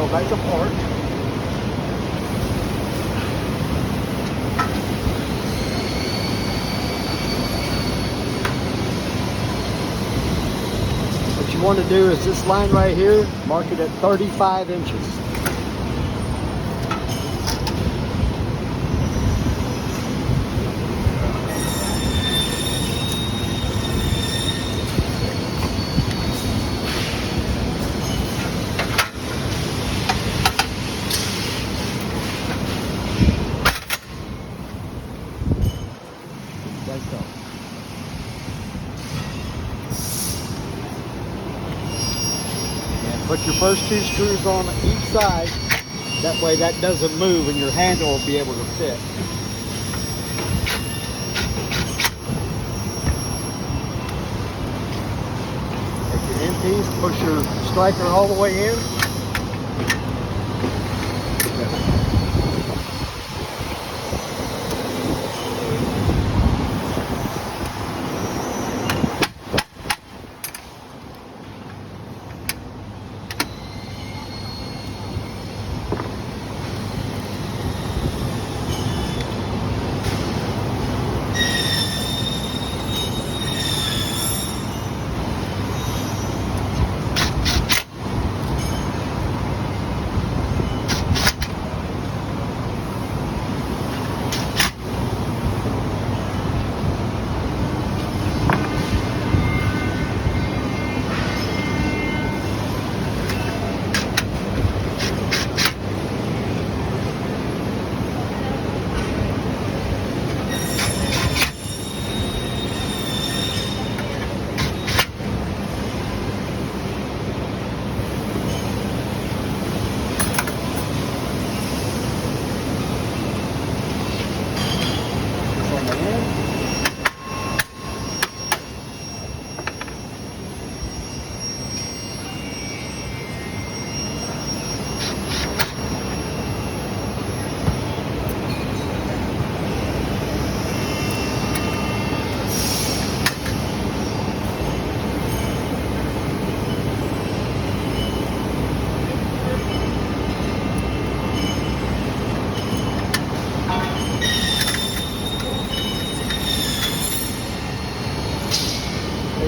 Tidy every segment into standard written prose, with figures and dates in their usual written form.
taillights apart. What you want to do is this line right here, mark it at 35 inches. Like so. And put your first 2 screws on each side. That way that doesn't move and your handle will be able to fit. Take your end piece, push your striker all the way in.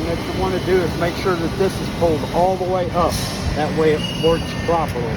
What you want to do is make sure that this is pulled all the way up. That way it works properly.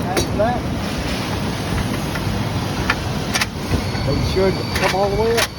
After that, they should come all the way up.